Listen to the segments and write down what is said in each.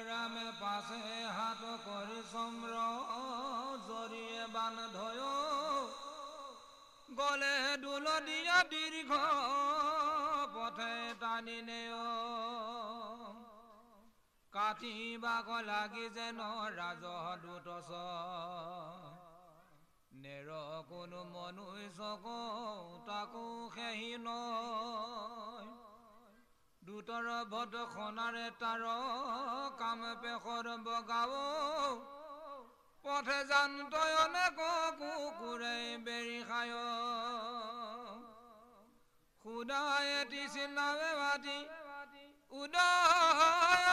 রামে পাশে হাত করে সম্র জড়িয়ে বান ধয় গলে দুল দিয়া দীর্ঘ পথে টানি নেয় কাটিবাক লাগি যেন ৰাজদূত নেৰ কোনো মনুষ্যক তাকো সেহি নয় দূতৰ বদখনাৰে তাৰ কাম পেশৰ বগাও পথে জান্তয়নে কুকুৰে বেৰি খায় খুদাই এটি চিলাবে বাটি উদয়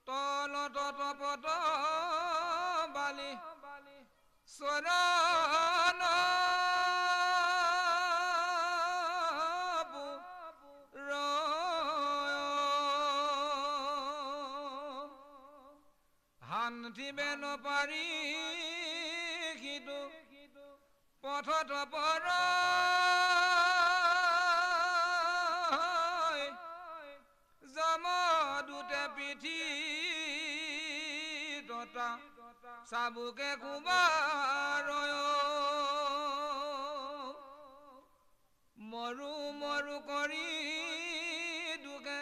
তলত বালি চৰণ শান্তিবে নপাৰি সিটো পথত পৰ জমদূতে পিঠি ততা চাবুকে কুবাৰ মৰু মৰু কৰি দুকে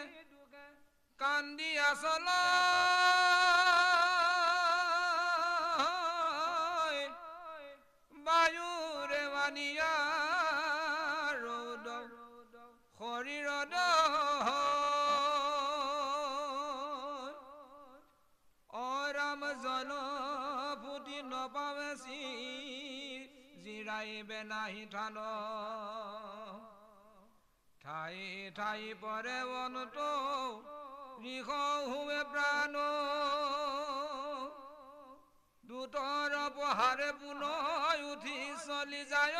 কান্দি আচল বায়ুৰে বানিয়া ৰ'দ শৰীৰত ৰাম জন ফুটি নপাবেছি জিৰাইবে নাহি থান ঠাই ঠাই পৰে বনত ৰিস হুৱে প্ৰাণ দূতৰ পহাৰে পুনঃ উঠি চলি যায়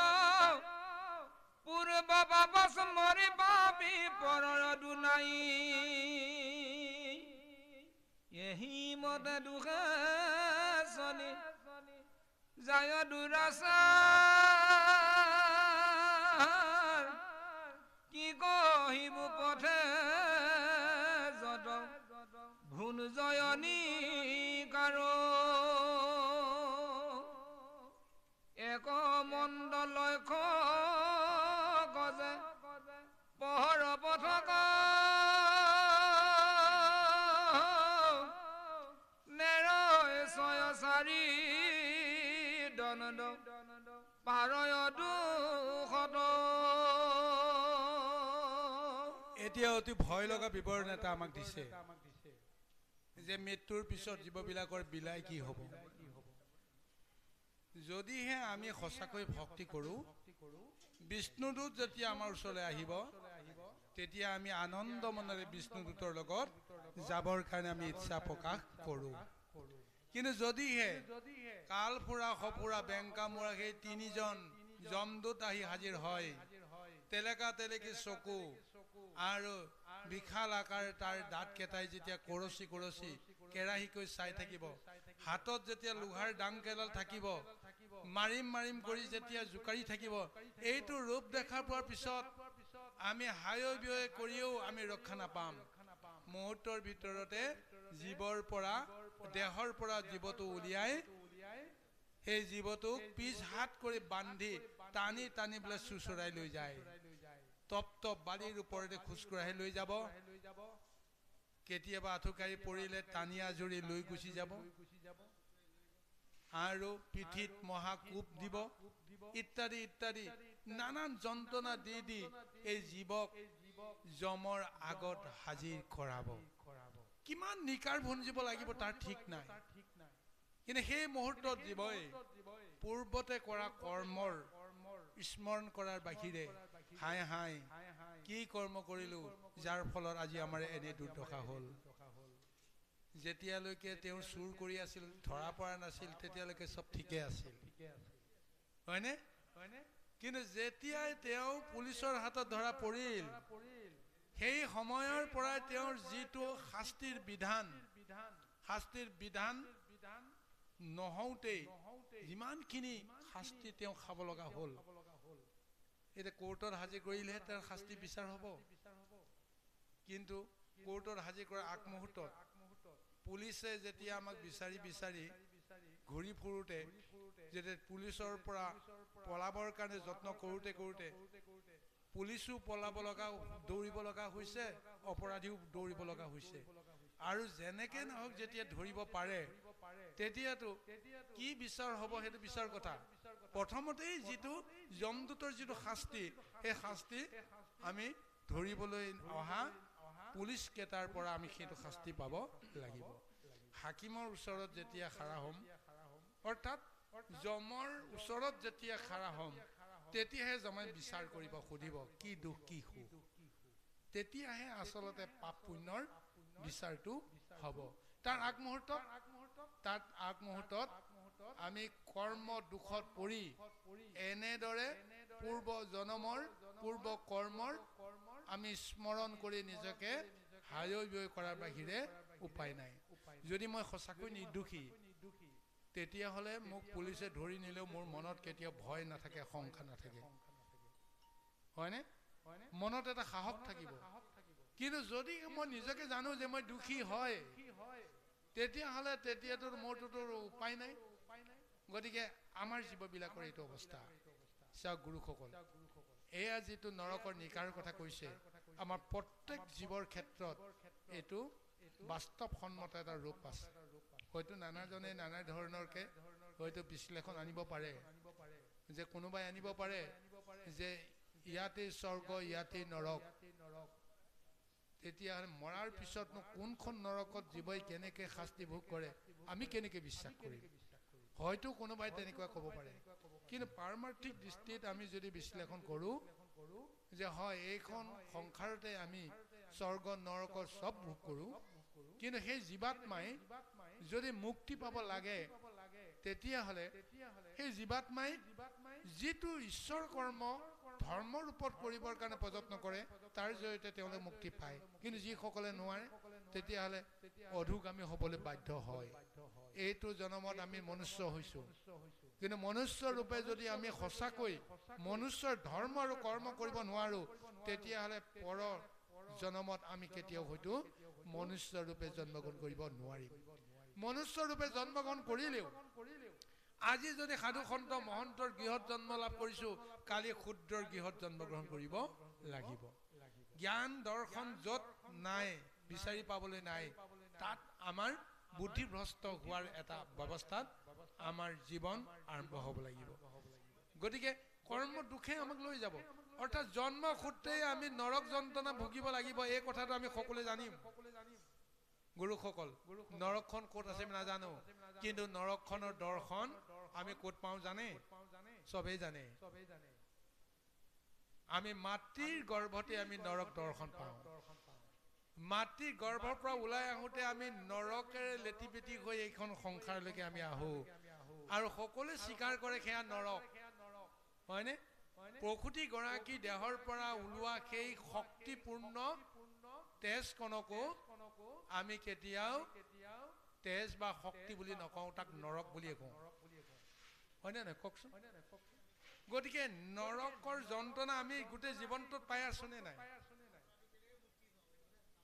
পূৰ্ব বাপচ মৰি পাপি পৰৰ দুনাই এহি মতে দুখে চলি যায় দুৰাচাৰ কি কহিব পথে যত ভুন জয়নী কাৰো এক মন্দ লক্ষ্য গজে পহৰ পথকা নেৰয় ছয় চাৰি দনদ পাৰয় দুশত এতিয়া অতি ভয় লগা বিৱৰণ এটা আমাক দিছে যে মৃত্যুৰ পিছত জীৱবিলাকৰ বিলাই কি হ'ব যদিহে আমি সঁচাকৈ ভক্তি কৰোঁ বিষ্ণুদূত যেতিয়া আমাৰ ওচৰলৈ আহিব তেতিয়া আমি আনন্দ মনেৰে বিষ্ণুদূতৰ লগত যাবৰ কাৰণে আমি ইচ্ছা প্ৰকাশ কৰোঁ কিন্তু যদিহে কাল ফুৰা সফুৰা বেংকা মৰা সেই তিনিজন যমদূত আহি হাজিৰ হয় তেলেকা তেলেকি চকু আৰু বিশাল আকাৰ তাৰ দাঁত কেইটাই যেতিয়া কৰচি কৰচি কেৰাহীকৈ চাই থাকিব হাতত যেতিয়া লোহাৰ ডাংকেডাল থাকিব মাৰিম মাৰিম কৰি যেতিয়া জোকাৰি থাকিব এইটো ৰূপ দেখা পোৱাৰ পিছত আমি হায় ব্যয় কৰিও আমি ৰক্ষা নাপাম মুহূৰ্তৰ ভিতৰতে জীৱৰ পৰা দেহৰ পৰা জীৱটো উলিয়াই সেই জীৱটোক পিছ হাত কৰি বান্ধি টানি টানি বোলে চুচৰাই লৈ যায় তপ্ত বালিৰ ওপৰতে খোজকঢ়াই লৈ যাব কেতিয়াবা আঁঠুকাৰি পৰিলে টানি আজুৰি লৈ গুচি যাব আৰু পিঠিত মহাকূপ দিব ইত্যাদি ইত্যাদি নানান যন্ত্ৰণা দি দি এই জীৱক যমৰ আগত হাজিৰ কৰাব কিমান নিকাৰ ভুঞ্জিব লাগিব তাৰ ঠিক নাই কিন্তু সেই মুহূৰ্তত জীৱই পূৰ্বতে কৰা কৰ্মৰ স্মৰণ কৰাৰ বাহিৰে হাই হাই কি কৰ্ম কৰিলো যাৰ ফলত আজি আমাৰ এনে দুৰ্দশা হ'ল যেতিয়ালৈকে তেওঁ চুৰ কৰি আছিল ধৰা পৰা নাছিল তেতিয়ালৈকে সব ঠিকে আছিল হয়নে কিন্তু যেতিয়াই তেওঁ পুলিচৰ হাতত ধৰা পৰিল সেই সময়ৰ পৰা তেওঁৰ যিটো শাস্তিৰ বিধান নহওঁতেই যিমানখিনি শাস্তি তেওঁ খাব লগা হ'ল, এতিয়া কোৰ্টত হাজিৰ কৰিলেহে তাৰ শাস্তি বিচাৰ হ'ব। কিন্তু কোৰ্টত হাজিৰ কৰাৰ আগমুহূৰ্তত পুলিচে যেতিয়া আমাক বিচাৰি ঘূৰি ফুৰোঁতে, যেতিয়া পুলিচৰ পৰা পলাবৰ কাৰণে যত্ন কৰোঁতে পুলিচো পলাব লগা, দৌৰিব লগা হৈছে, অপৰাধীও দৌৰিব লগা হৈছে। আৰু যেনেকৈ নহওক যেতিয়া ধৰিব পাৰে, তেতিয়াতো কি বিচাৰ হ'ব সেইটো বিচাৰ কথা। প্ৰথমতেই যিটো যমদূতৰ যিটো শাস্তি, সেই শাস্তি আমি ধৰিবলৈ অহা পুলিচ কেইটাৰ পৰা আমি সেইটো শাস্তি পাব লাগিব। হাকিমৰ ওচৰত যেতিয়া খাৰা হ'ম, অৰ্থাৎ যমৰ ওচৰত যেতিয়া খাৰা হ'ম, তেতিয়াহে যমে বিচাৰ কৰিব, সুধিব কি দুখ কি সুখ। তেতিয়াহে আচলতে পাপ পুণ্যৰ বিচাৰটো হ'ব। তাৰ আগমুহূৰ্তত আমি কৰ্ম দুখত পৰি এনেদৰে পূৰ্ব জনমৰ পূৰ্ব কৰ্মৰ আমি স্মৰণ কৰি নিজকে হায়ৈ ব্যয় কৰাৰ বাহিৰে উপায় নাই। যদি মই সঁচাকৈ নিৰ্দোষী, তেতিয়াহ'লে মোক পুলিচে ধৰি নিলেও মোৰ মনত কেতিয়াও ভয় নাথাকে, শংকা নাথাকে, হয়নে? মনত এটা সাহস থাকিব। কিন্তু যদি মই নিজকে জানো যে মই দোষী হয়, তেতিয়াতো মোৰটোতো উপায় নাই। গতিকে আমাৰ জীৱবিলাকৰ এইটো অৱস্থা। চাওক গুৰুসকল, এয়া যিটো নৰকৰ নিকাৰ কথা কৈছে, আমাৰ প্ৰত্যেক জীৱৰ ক্ষেত্ৰত এইটো বাস্তৱসন্মত এটা ৰূপ আছে। হয়তো নানাজনে নানা ধৰণৰকে হয়তো বিশ্লেষণ আনিব পাৰে, যে কোনোবাই আনিব পাৰে যে ইয়াতেই স্বৰ্গ ইয়াতেই নৰক, তেতিয়াহ'লে মৰাৰ পিছতনো কোনখন নৰকত জীৱই কেনেকৈ শাস্তি ভোগ কৰে আমি কেনেকৈ বিশ্বাস কৰিম? হয়তো কোনোবাই তেনেকুৱা ক'ব পাৰে। কিন্তু পাৰমাৰ্থিক দৃষ্টিত আমি যদি বিশ্লেষণ কৰোঁ যে হয়, এইখন সংসাৰতে আমি স্বৰ্গ নৰকৰ চব ভোগ কৰোঁ, কিন্তু সেই জীৱাত্মাই যদি মুক্তি পাব লাগে, তেতিয়াহ'লে সেই জীৱাত্মাই যিটো ঈশ্বৰ কৰ্ম ধৰ্মৰ ওপৰত কৰিবৰ কাৰণে প্ৰযত্ন কৰে, তাৰ জৰিয়তে তেওঁলোকে মুক্তি পায়। কিন্তু যিসকলে নোৱাৰে, তেতিয়াহ'লে অধোগামী হ'বলৈ বাধ্য হয়। এইটো জনমত আমি মনুষ্য হৈছোঁ, কিন্তু মনুষ্য ৰূপে যদি আমি সঁচাকৈ মনুষ্যৰ ধৰ্ম আৰু কৰ্ম কৰিব নোৱাৰোঁ, তেতিয়াহ'লে পৰ জনমত আমি কেতিয়াও হয়তো মনুষ্য ৰূপে জন্মগ্ৰহণ কৰিব নোৱাৰিম। মনুষ্য ৰূপে জন্মগ্ৰহণ কৰিলেও আজি যদি সাধু সন্ত মহন্তৰ গৃহত জন্ম লাভ কৰিছোঁ, কালি ক্ষুদ্ৰৰ গৃহত জন্মগ্ৰহণ কৰিব লাগিব। জ্ঞান দৰ্শন য'ত নাই, বিচাৰি পাবলৈ নাই, তাত আমাৰ বুদ্ধিভ্ৰষ্ট হোৱাৰ এটা ব্যৱস্থাত আমাৰ জীৱন আৰম্ভ হ'ব লাগিব। গতিকে কৰ্ম দুখে আমাক লৈ যাব, অৰ্থাৎ জন্ম সূত্ৰেই আমি নৰক যন্ত্ৰণা ভুগিব লাগিব। এই কথাটো আমি সকলোৱে জানিম। গুৰুসকল, নৰকখন ক'ত আছে আমি নাজানো, কিন্তু নৰকখনৰ দৰ্শন আমি ক'ত পাওঁ জানে? চবেই জানে। আমি মাতৃৰ গৰ্ভতে আমি নৰক দৰ্শন পাওঁ। মাতৃৰ গৰ্ভৰ পৰা ওলাই আহোঁতে আমি নৰকেৰে লেটি পেটি হৈ এইখন সংসাৰলৈকে আমি আহোঁ, আৰু সকলোৱে স্বীকাৰ কৰে সেয়া নৰক, হয়নে? প্ৰসূতি গৰাকী দেহৰ পৰা ওলোৱা সেই শক্তিপূৰ্ণ তেজকণকো আমি কেতিয়াও তেজ বা শক্তি বুলি নকওঁ, তাক নৰক বুলিয়ে কওঁ, হয়নে নহয় কওকচোন? গতিকে নৰকৰ যন্ত্ৰণা আমি গোটেই জীৱনটোত পাই আছো নে নাই?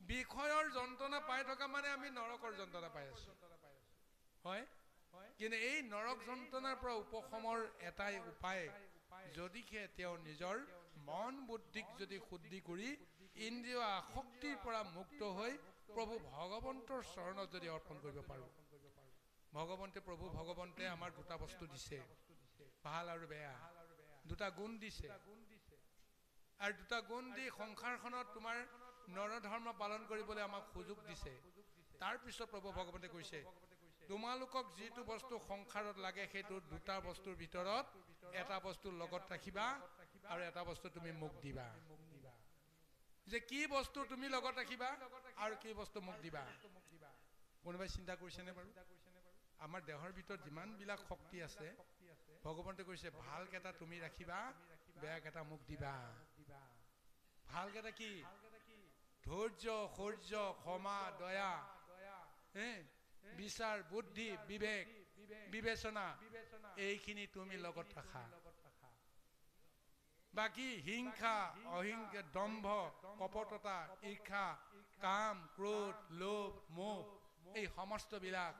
বিষয়ৰ যন্ত্ৰণা পাই থকা মানে আমি নৰকৰ যন্ত্ৰণা পাই আছো, হয়? কিন্তু এই নৰক যন্ত্ৰণাৰ পৰা উপশমৰ এটাই উপায়, যদিহে তেওঁ নিজৰ মন বুদ্ধিক যদি শুদ্ধি কৰি ইন্দ্ৰিয় আসক্তিৰ পৰা মুক্ত হৈ প্ৰভু ভগৱন্তৰ চৰণত যদি অৰ্পণ কৰিব পাৰোঁ। প্ৰভু ভগৱন্তে আমাৰ দুটা বস্তু দিছে, ভাল আৰু বেয়া, দুটা গুণ দিছে, আৰু দুটা গুণ দি সংসাৰখনত তোমাৰ নৰধৰ্ম পালন কৰিবলৈ আমাক সুযোগ দিছে। তাৰপিছত প্ৰভু ভগৱন্তে কৈছে, তোমালোকক যিটো বস্তু সংসাৰত লাগে, সেইটো দুটা বস্তুৰ ভিতৰত এটা বস্তু লগত ৰাখিবা আৰু এটা বস্তু তুমি মোক দিবা। যে কি বস্তু তুমি লগত ৰাখিবা আৰু কি বস্তু মোক দিবা? কোনোবাই চিন্তা কৰিছেনে বাৰু? আমাৰ দেহৰ ভিতৰত যিমানবিলাক শক্তি আছে, ভগৱন্তে কৈছে ভালকেইটা তুমি ৰাখিবা, বেয়াকেইটা মোক দিবা। ভালকেইটা কি? ধৈৰ্য, শৌৰ্য, ক্ষমা, দয়া, বিচাৰ, বুদ্ধি, বিবেক, বিবেচনা এইখিনি তুমি লগত ৰাখা বাকি হিংসা অহিংসা দম্ভ কপটতা ঈৰ্ষা কাম ক্ৰোধ লোভ মোহ এই সমস্ত বিলাক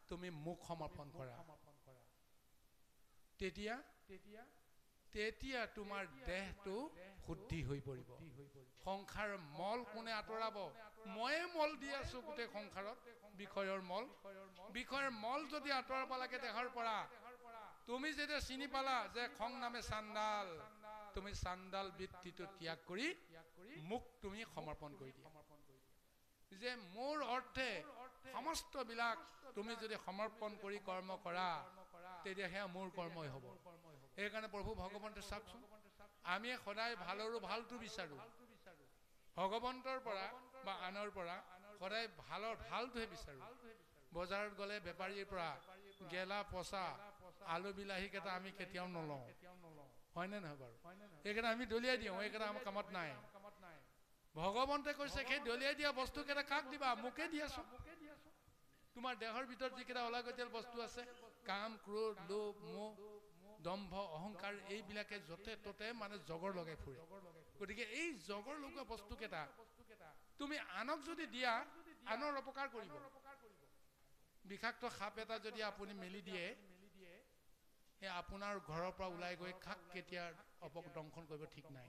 তুমি মুখ সমৰ্পণ কৰা তেতিয়া তোমাৰ দেহটো শুদ্ধি হৈ পৰিব সংসাৰ মল কোনে আঁতৰাব ময়ে মল দি আছো গোটেই সংসাৰত বিষয়ৰ মল যদি আঁতৰাব লাগে দেহৰ পৰা তুমি যেতিয়া চিনি পালা যে খং নামে চাণ্ডাল তুমি চাণ্ডাল বৃত্তিটো ত্যাগ কৰি মুখ তুমি সমৰ্পণ কৰি দিয়া যে মোৰ অৰ্থে সমস্ত বিলাক তুমি যদি সমৰ্পণ কৰি কৰ্ম কৰা তেতিয়া সেয়া মোৰ কৰ্মই হ'ব এইকাৰণে প্ৰভু ভগৱন্তে চাওকচোন আমি সদায় ভালৰো ভালটো বিচাৰো ভগৱন্তৰ পৰা বা আনৰ পৰা সদায় ভালৰ ভালটোহে বিচাৰো বজাৰত গ'লে বেপাৰীৰ পৰা গেলা পচা আলু বিলাহী কেইটা আমি কেতিয়াও নলওঁ হয়নে নহয় বাৰু এইকেইটা আমি দলিয়াই দিওঁ এইকেইটা আমাৰ কামত নাই ভগৱন্তে কৈছে সেই দলিয়াই দিয়া বস্তু কেইটা কাক দিবা মোকে দিয়াছো তোমাৰ দেহৰ ভিতৰত যিকেইটা অলাগতিয়াল বস্তু আছে কাম ক্ৰোধ লোভ মোহ দম্ভ অহংকাৰ এইবিলাকে যতে ততে মানে জগৰ লগাই ফুৰে গতিকে এই জগৰ লগোৱা বস্তু কেইটা তুমি আনক যদি দিয়া আনৰ অপকাৰ কৰিব বিষাক্ত সাপ এটা যদি আপুনি মেলি দিয়ে সেই আপোনাৰ ঘৰৰ পৰা ওলাই গৈ খাক কেতিয়া অপদংশন কৰিব ঠিক নাই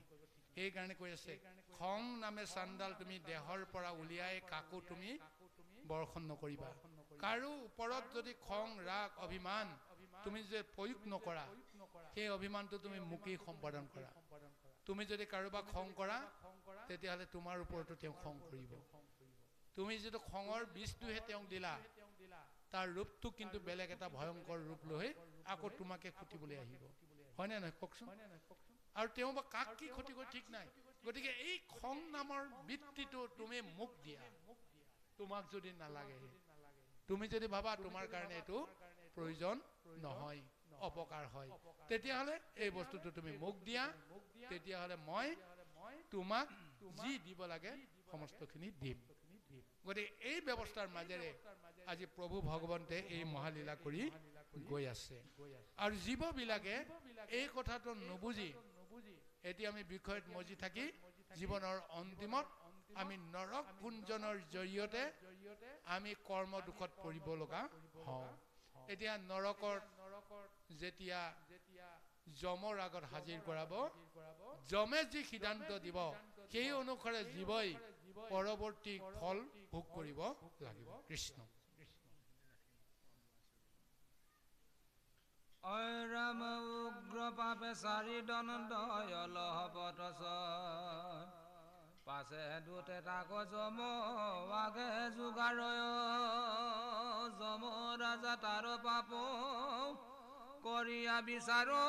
সেইকাৰণে কৈ আছে খং নামে চাণ্ডাল তুমি দেহৰ পৰা উলিয়াই কাকো তুমি বৰ্ষণ নকৰিবা কাৰো ওপৰত যদি খং ৰাগ অভিমান তুমি যে প্ৰয়োগ নকৰা সেই অভিমানটো তুমি মুকেই সম্পাদন কৰা তুমি যদি কাৰোবাক খং কৰা তেতিয়াহ'লে তোমাৰ ওপৰতো তেওঁ খং কৰিব তুমি যিটো খঙৰ বীজটোহে তেওঁক দিলা তাৰ ৰূপটো কিন্তু বেলেগ এটা ভয়ংকৰ ৰূপ লৈ আকৌ তোমাকে খুটিবলৈ আহিব হয়নে নহয় কওকচোন আৰু তেওঁ বা কাক কি ক্ষতি কৰি ঠিক নাই গতিকে এই খং নামৰ বৃত্তিটো তুমি মুখ দিয়া তোমাক যদি নালাগে তুমি যদি ভাবা তোমাৰ কাৰণে এইটো প্ৰয়োজন নহয় অপকাৰ হয় তেতিয়াহ'লে এই বস্তুটো তুমি মুখ দিয়া তেতিয়াহ'লে মই তোমাক যি দিব লাগে সমস্তখিনি দিম গতিকে এই ব্যৱস্থাৰ মাজেৰে আজি প্ৰভু ভগৱন্তে এই মহালীলা কৰি গৈ আছে আৰু জীৱবিলাকে এই কথাটো নুবুজি এতিয়া আমি বিষয়ত মজি থাকি জীৱনৰ অন্তিমত আমি নৰক ভুঞ্জনৰ জৰিয়তে আমি কৰ্ম দুখত পৰিব লগা হওঁ এতিয়া নৰকৰ যেতিয়া যমৰ আগত হাজিৰ কৰাব যমে যি সিদ্ধান্ত দিব সেই অনুসাৰে জীৱই পৰৱৰ্তী ফল ভোগ কৰিব লাগিব কৃষ্ণ ঐৰাম উগ্ৰ পাপে চাৰি দণ্ডয়লহপত পাছে দুতে তাক যম আগে যোগাৰ যম ৰাজা তাৰ পাপ কৰিয়া বিচাৰো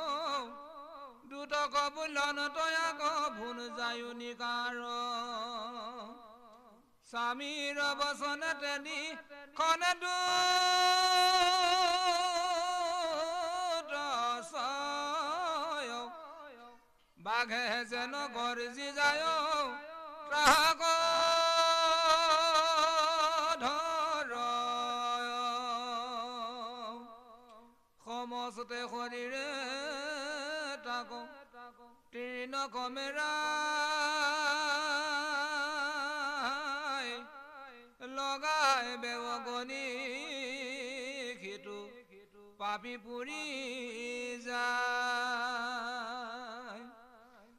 দুটক বুলন তয়াক ভুন যায়ো নিকাৰ স্বামীৰ বচনে তেনি খনে বাঘে যেন গৰ্জি যায় তাক ধৰ সমস্তে শৰীৰে তাক তৃণ কমেৰা লগাই বেৱগনি সিটো পাপি পুৰি যায়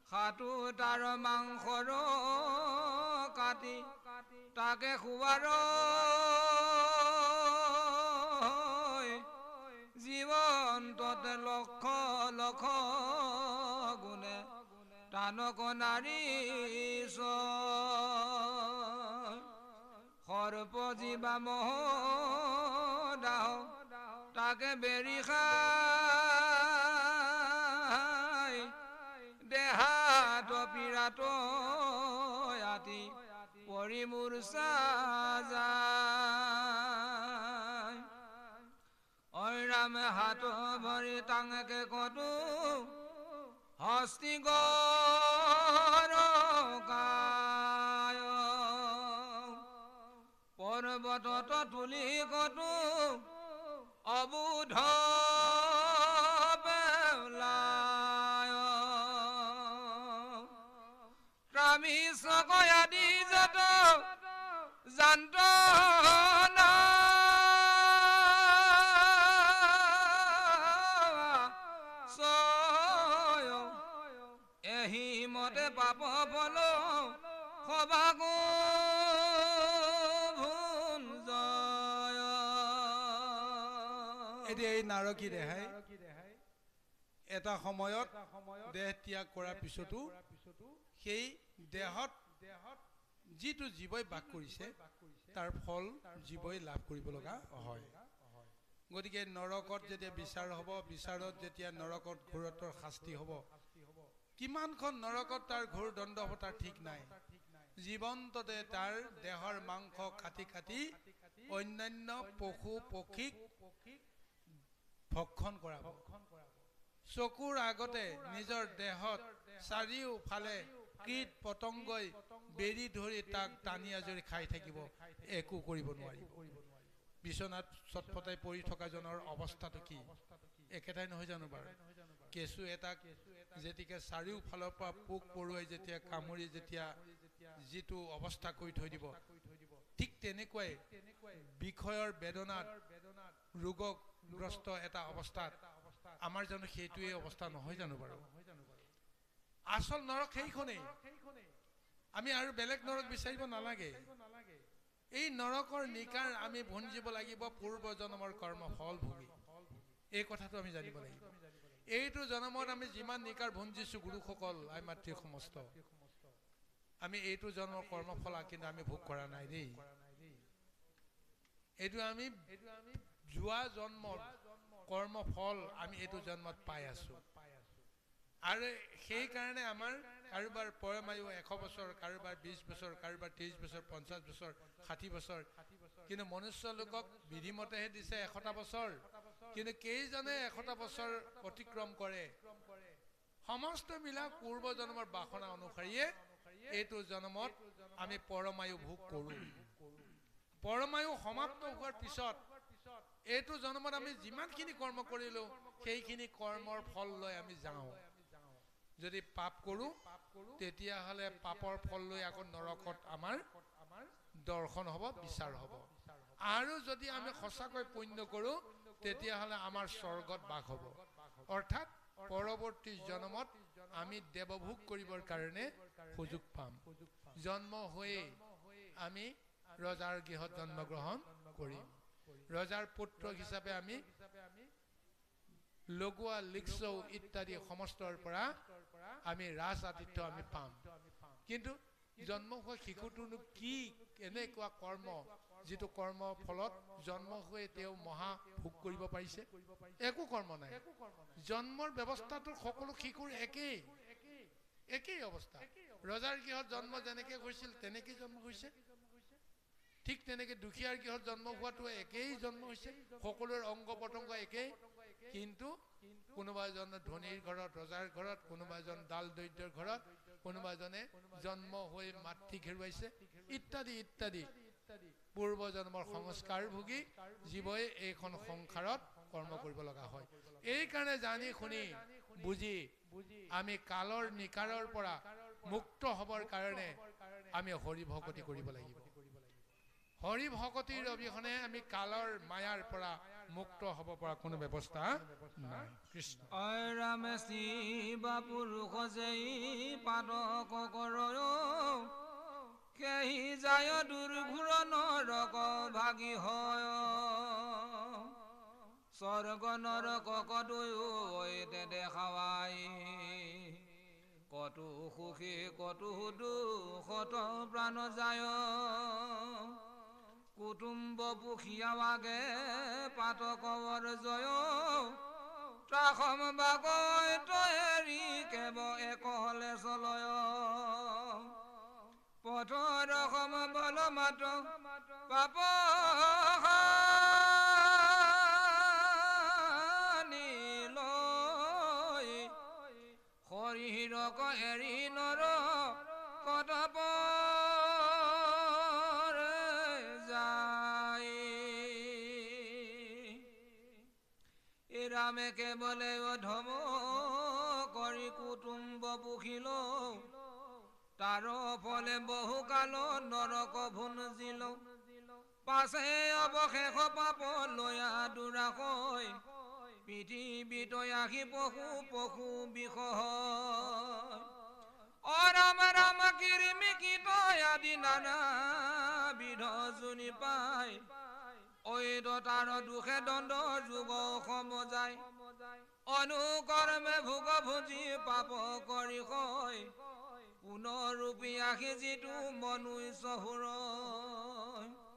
হাতু তাৰ মাংসৰ কাটি তাকে খুৱাৰ জীৱন্ততে লক্ষ লক্ষ গুণে টানক নাৰী সৰ্প জীৱা মহ দাহ তাকে বেৰি খাই দেহাত পীড়াত আতি পৰি মূৰ্ছা যায় ঐৰামে হাত ভৰি টাঙকে কতো হস্তি গৰকায় পৰ্বতত তুলি কতো অবুধ বেলায় ক্ৰামি চকয়াদি যত যন্ত্ৰণা ছয় এহিমতে পাপ বল সবাগো ভুঞ্জয়। এতিয়া এই নাৰকী দেহাই এটা সময়ত দেহ ত্যাগ কৰাৰ পিছতো সেই দেহত যিটো জীৱই বাস কৰিছে তাৰ ফল জীৱই লাভ কৰিব লগা হয়। গতিকে নৰকত যেতিয়া বিচাৰ হ'ব, বিচাৰত যেতিয়া নৰকত ঘোৰতৰ শাস্তি হ'ব, কিমানখন নৰকত তাৰ ঘোৰ দণ্ড হ'ব তাৰ ঠিক নাই। জীৱন্ততে তাৰ দেহৰ মাংস কাটি কাটি অন্যান্য পশু পক্ষীক ভক্ষণ কৰাব। চকুৰ আগতে নিজৰ দেহত চাৰিওফালে কীট পতংগই বেৰি ধৰি তাক টানি আজৰি খাই থাকিব, একো কৰিব নোৱাৰিব। বিচনাত চটফটাই পৰি থকাজনৰ অৱস্থাটো কি একেটাই নহয় জানো বাৰু? কেঁচু এটাক যেতিকে চাৰিওফালৰ পৰা পোক পৰুৱাই যেতিয়া কামুৰি যেতিয়া যিটো অৱস্থা কৰি থৈ দিব, ঠিক তেনেকুৱাই বিষয়ৰ বেদনাত ৰোগগ্ৰস্ত এটা অৱস্থাত আমাৰ জানো সেইটোৱে অৱস্থা নহয় জানো বাৰু? আচল নৰক সেইখনেই। আমি আৰু বেলেগ নৰক বিচাৰিব নালাগে। এই নৰকৰ নিকাৰ আমি ভুঞ্জিব লাগিব পূৰ্ব জন্মৰ কৰ্ম ফল ভুগি। এই কথাটো আমি জানিব লাগিব। এইটো জন্মত আমি যিমান নিকাৰ ভুঞ্জিছো গুৰুসকল, আই মাতৃ সমস্ত, আমি এইটো জন্মৰ কৰ্মফল কিন্তু আমি ভোগ কৰা নাই দেই। এইটো আমি যোৱা জন্মৰ কৰ্মফল আমি এইটো জন্মত পাই আছো। আৰু সেইকাৰণে আমাৰ কাৰোবাৰ পৰমায়ু 100 বছৰ, কাৰোবাৰ 20 বছৰ, কাৰোবাৰ 30 বছৰ, 50 বছৰ, 60 বছৰ। কিন্তু মনুষ্য লোকক বিধিমতেহে দিছে 100টা বছৰ। কিন্তু কেইজনে 100টা বছৰ অতিক্ৰম কৰে? সমস্ত মিলা পূৰ্ব জন্মৰ বাসনা অনুসৰিয়ে এইটো জন্মত আমি পৰমায়ু ভোগ কৰোঁ। পৰমায়ু সমাপ্ত হোৱাৰ পিছত এইটো জন্মত আমি যিমানখিনি কৰ্ম কৰিলো সেইখিনি কৰ্মৰ ফল লৈ আমি যাওঁ। যদি পাপ কৰোঁ তেতিয়াহ'লে পাপৰ ফল লৈ আকৌ নৰকত আমাৰ দৰ্শন হ'ব, বিচাৰ হ'ব। আৰু যদি আমি সঁচাকৈ পুণ্য কৰোঁ তেতিয়াহ'লে আমাৰ স্বৰ্গত বাস হ'ব। অৰ্থাৎ পৰৱৰ্তী জন্মত আমি দেৱভোগ কৰিবৰ কাৰণে সুযোগ পাম। জন্ম হৈয়ে আমি ৰজাৰ গৃহত জন্মগ্ৰহণ কৰিম। ৰজাৰ পুত্ৰ হিচাপে আমি লগোৱা লিকচৌ ইত্যাদি সমস্তৰ পৰা আমি ৰাজ আতিথ্য আমি পাম। কিন্তু জন্ম হোৱা শিশুটোনো কি এনেকুৱা কৰ্ম, যিটো কৰ্মৰ ফলত জন্ম হৈ তেওঁ মহা ভোগ কৰিব পাৰিছে? একো কৰ্ম নাই। জন্মৰ ব্যৱস্থাটো সকলো শিশুৰ একেই অৱস্থা। ৰজাৰ গৃহত জন্ম যেনেকে হৈছিল তেনেকেই জন্ম হৈছে। ঠিক তেনেকে দুখীয়াৰ গৃহত জন্ম হোৱাটো একেই জন্ম হৈছে, সকলোৰে অংগ পতংগ একেই। কিন্তু কোনোবা এজন ধনীৰ ঘৰত, ৰজাৰ ঘৰত, কোনোবা এজন দাল দৰিদ্ৰৰ ঘৰত, কোনোবা এজনে জন্ম হৈ মাতৃ হেৰুৱাইছে ইত্যাদি ইত্যাদি। পূৰ্ব জন্মৰ সংস্কাৰ ভোগী জীৱই এইখন সংসাৰত কৰ্ম কৰিব লগা হয়। এইকাৰণে জানি শুনি বুজি আমি কালৰ নিকাৰৰ পৰা মুক্ত হ'বৰ কাৰণে আমি হৰি ভকতি কৰিব লাগিব। হৰি ভকতিৰ অবিহনে আমি কালৰ মায়াৰ পৰা মুক্ত হ'ব পৰা কোনো ব্যৱস্থা নাই। কৃষ্ণ ৰামে শিৱা পুৰুষ যেই পাদক কৰয় কেহি যায় দুৰ্ঘুৰ নৰক ভাগি হয়। স্বৰ্গ নৰক কদুয়ো দেখাৱাই কতো সুখী কতো দুখত প্ৰাণ যায়। কুটুম্ব পুখিয়াৱাগে পাতকৰ জয় ত্ৰাসম বাগৈ তয়েৰি কেব একলে চলয়। পথৰ সম বল মাত পাপ লৈ শৰীৰক এৰি নৰ কদপ শ্ৰীৰামে কেৱলে অধম কৰি কুটুম্ব পুখিল তাৰ ফলে বহুকাল নৰক ভুঞ্জিল পাছে অৱশেষ পাপ লয়া দুৰাকৈ পৃথিৱীত আহি পশু বিষয় ৰাম ৰাম কিৰিমিকিত আদি নানা বিধ জুনি পায় ঐদ তাৰ দুখে দণ্ড যুগ সমজায় অনুকৰ্মে ভোগ ভুজি পাপ কৰি হয় পুনৰূপী আহি যিটো মনুষ্য চহুৰ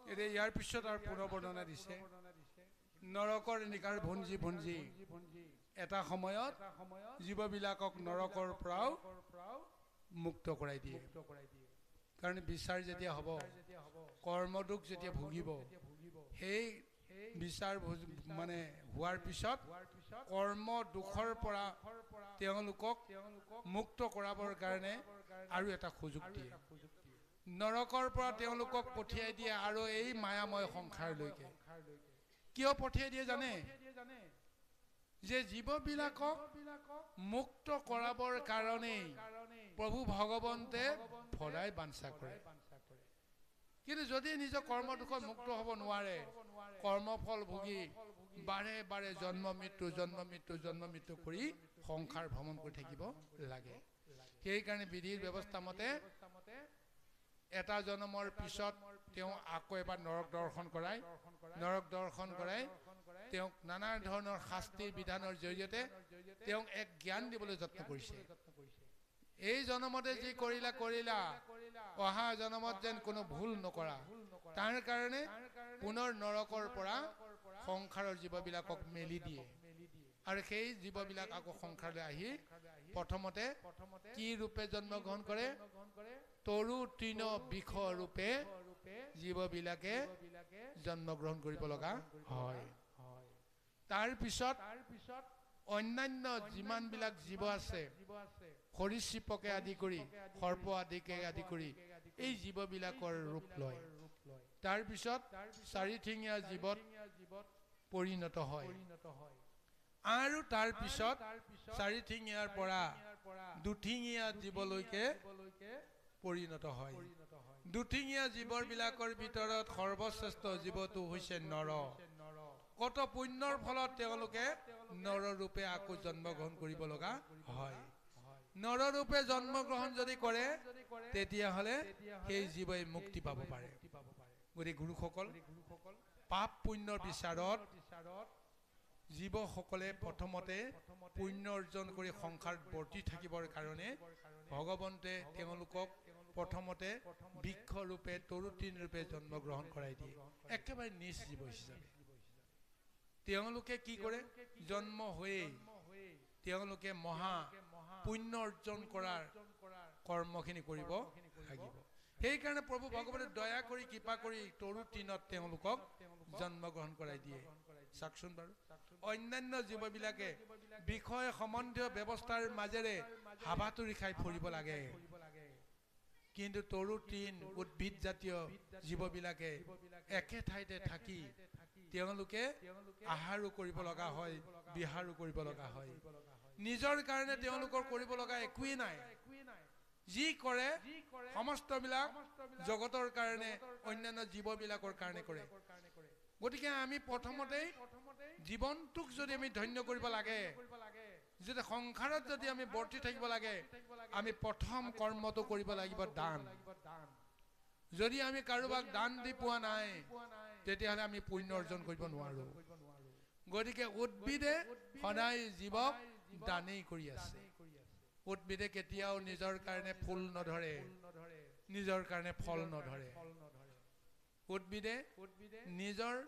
এতিয়া ইয়াৰ পিছত আৰু পুনৰ বৰ্ণনা দিছে নৰকৰ নিকাৰ ভুঞ্জি ভুঞ্জি এটা সময়ত জীৱবিলাকক নৰকৰ পৰাও মুক্ত কৰাই দিয়ে কাৰণ বিচাৰ যেতিয়া হ'ব কৰ্মদুখ যেতিয়া ভুগিব সেই বিচাৰ মানে হোৱাৰ পিছত কৰ্ম দুখৰ পৰা তেওঁলোকক মুক্ত কৰাবৰ কাৰণে আৰু এটা সুযোগ দিয়ে নৰকৰ পৰা তেওঁলোকক পঠিয়াই দিয়ে আৰু এই মায়াময় সংসাৰলৈকে কিয় পঠিয়াই দিয়ে জানে যে জীৱবিলাকক মুক্ত কৰাবৰ কাৰণেই প্ৰভু ভগৱন্তে সদায় বাঞ্ছা কৰে কিন্তু যদি নিজৰ কৰ্ম দুখত মুক্ত হ'ব নোৱাৰে কৰ্মফল ভুগি বাৰে বাৰে জন্ম মৃত্যু কৰি সংসাৰ ভ্ৰমণ কৰি থাকিব লাগে সেইকাৰণে বিধিৰ ব্যৱস্থা মতে এটা জন্মৰ পিছত তেওঁ আকৌ এবাৰ নৰক দৰ্শন কৰাই তেওঁক নানা ধৰণৰ শাস্তিৰ বিধানৰ জৰিয়তে তেওঁক এক জ্ঞান দিবলৈ যত্ন কৰিছে এই জন্মতে যি কৰিলা অহা জন্মত যেন কোনো ভুল নকৰা তাৰ কাৰণে পুনৰ নৰকৰ পৰা সংসাৰৰ জীৱবিলাকক মেলি দিয়ে আৰু সেই জীৱবিলাক আকৌ সংসাৰলৈ আহি প্ৰথমতে কি ৰূপে জন্মগ্ৰহণ কৰে তৰু তৃণ বিষ ৰূপে জীৱবিলাকে জন্মগ্ৰহণ কৰিব লগা হয় তাৰ পিছত অন্যান্য যিমানবিলাক জীৱ আছে সৰীসৃপকে আদি কৰি সৰ্প আদিকে আদি কৰি এই জীৱবিলাকৰ ৰূপ লয় তাৰ পিছত চাৰিঠেঙীয়া জীৱত পৰিণত হয় আৰু তাৰ পিছত চাৰিঠেঙীয়াৰ পৰা দুঠিঙীয়া জীৱলৈকে পৰিণত হয় দুঠিঙীয়া জীৱবিলাকৰ ভিতৰত সৰ্বশ্ৰেষ্ঠ জীৱটো হৈছে নৰ কত পুণ্যৰ ফলত তেওঁলোকে নৰৰূপে আকৌ জন্মগ্ৰহণ কৰিব লগা হয় নৰৰূপে জন্মগ্ৰহণ যদি কৰে তেতিয়াহ'লে সেই জীৱই মুক্তি পাব পাৰে গতিকে গুৰুসকল পাপ পুণ্যৰ বিচাৰত জীৱসকলে প্ৰথমতে পুণ্য অৰ্জন কৰি সংসাৰত বৰ্তি থাকিবৰ কাৰণে ভগৱন্তে তেওঁলোকক প্ৰথমতে বৃক্ষ ৰূপে তৰুতৃণ ৰূপে জন্মগ্ৰহণ কৰাই দিয়ে একেবাৰে নিজ জীৱ হিচাপে তেওঁলোকে কি কৰে জন্ম হৈয়ে তেওঁলোকে মহা পুণ্য অৰ্জন কৰাৰ কৰ্মখিনি কৰিব লাগিব সেইকাৰণে প্ৰভু ভগৱতে দয়া কৰি কৃপা কৰি তৰুতৃণত তেওঁলোকক জন্মগ্ৰহণ কৰাই দিয়ে চাওকচোন বাৰু অন্যান্য জীৱবিলাকে বিষয় সম্বন্ধীয় ব্যৱস্থাৰ মাজেৰে হাবাতুৰি খাই ফুৰিব লাগে কিন্তু তৰুতৃণ উদ্ভিদ জাতীয় জীৱবিলাকে একে ঠাইতে থাকি তেওঁলোকে আহাৰো কৰিব লগা হয় বিহাৰো কৰিব লগা হয় নিজৰ কাৰণে তেওঁলোকৰ কৰিব লগা একোৱেই নাই যি কৰে সমস্তবিলাক জগতৰ কাৰণে অন্যান্য জীৱবিলাকৰ কাৰণে কৰে গতিকে আমি প্ৰথমতেই জীৱনটোক যদি আমি ধন্য কৰিব লাগে যদি সংসাৰত যদি আমি বৰ্তি থাকিব লাগে আমি প্ৰথম কৰ্মটো কৰিব লাগিব দান যদি আমি কাৰোবাক দান দি পোৱা নাই তেতিয়াহ'লে আমি পুণ্য অৰ্জন কৰিব নোৱাৰো গতিকে উদ্ভিদে সদায় জীৱক দানেই কৰি আছে উদ্ভিদে কেতিয়াও নিজৰ কাৰণে ফুল নধৰে নিজৰ কাৰণে ফল নধৰে উদ্ভিদে নিজৰ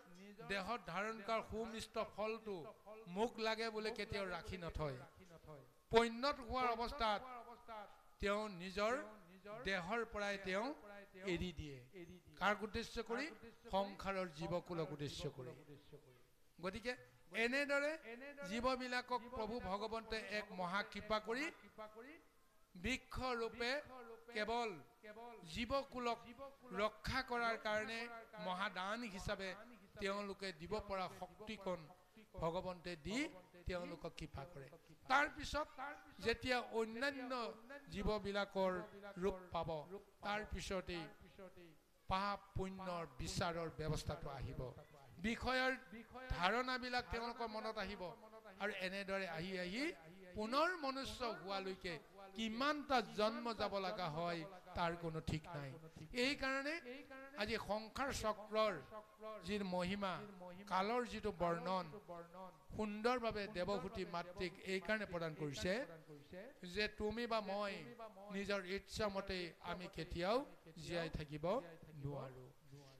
দেহত ধাৰণ কৰা সুমিষ্ট ফলটো মুখ লাগে বুলি কেতিয়াও ৰাখি নথয় পৈণত হোৱাৰ অৱস্থাত তেওঁ নিজৰ দেহৰ পৰাই তেওঁ এৰি দিয়ে কাক উদ্দেশ্য কৰি সংসাৰৰ জীৱকুলক উদ্দেশ্য কৰি গতিকে এনেদৰে জীৱবিলাকক প্ৰভু ভগৱন্তে এক মহা কৃপা কৰি বৃক্ষ ৰূপে কেৱল জীৱকুলক ৰক্ষা কৰাৰ কাৰণে মহাদান হিচাপে তেওঁলোকে দিব পৰা শক্তিকণ ভগৱন্তে দি তেওঁলোকক কৃপা কৰে তাৰপিছত যেতিয়া অন্যান্য জীৱবিলাকৰ ৰূপ পাব তাৰপিছতেই পাপ পুণ্যৰ বিচাৰৰ ব্যৱস্থাটো আহিব বিষয়ৰ ধাৰণাবিলাক তেওঁলোকৰ মনত আহিব আৰু এনেদৰে আহি আহি পুনৰ মনুষ্য হোৱালৈকে কিমানটা জন্ম যাব লগা হয় তাৰ কোনো ঠিক নাই এই কাৰণে আজি সংসাৰ চক্ৰৰ যি মহিমা কালৰ যিটো বৰ্ণন সুন্দৰভাৱে দেৱভূতি মাতৃক এই কাৰণে প্ৰদান কৰিছে যে তুমি বা মই নিজৰ ইচ্ছামতে আমি কেতিয়াও জীয়াই থাকিব নোৱাৰো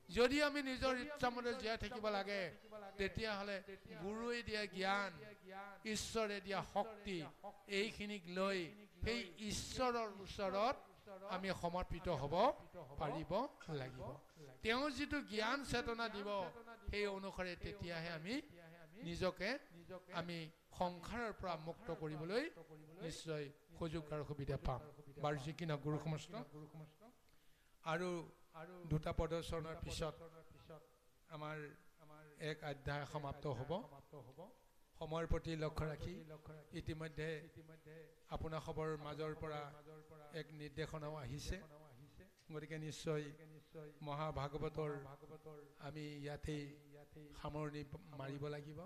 যদি আমি নিজৰ ইচ্ছামতে জীয়াই থাকিব লাগে তেতিয়াহ'লে গুৰুৱে দিয়া জ্ঞান ঈশ্বৰে দিয়া শক্তি এইখিনিক লৈ সেই ঈশ্বৰৰ ওচৰত আমি সমৰ্পিত হ'ব পাৰিব লাগিব তেওঁ যিটো জ্ঞান চেতনা দিব সেই অনুসাৰে তেতিয়াহে আমি নিজকে আমি সংসাৰৰ পৰা মুক্ত কৰিবলৈ নিশ্চয় সুযোগ আৰু সুবিধা পাম বাৰু যি কি গুৰু সমস্ত আৰু দুটা প্ৰদৰ্শনৰ পিছত আমাৰ এক অধ্যায় সমাপ্ত হ'ব সময়ৰ প্ৰতি লক্ষ্য ৰাখি ইতিমধ্যে আপোনাসবৰ মাজৰ পৰা এক নিৰ্দেশনাও আহিছে গতিকে নিশ্চয় মহাভাগৱতৰ আমি ইয়াতেই সামৰণি মাৰিব লাগিব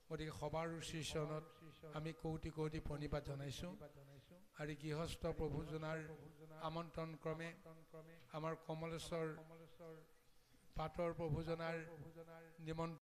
গতিকে সবাৰ চৰণত আমি কৌটি কৌটি প্ৰণিপাত জনাইছোঁ আৰু গৃহস্থ প্ৰভুজনাৰ আমন্ত্ৰণ ক্ৰমে আমাৰ কমলেশ্বৰ পাটৰ প্ৰভুজনাৰ নিমন্ত্ৰণ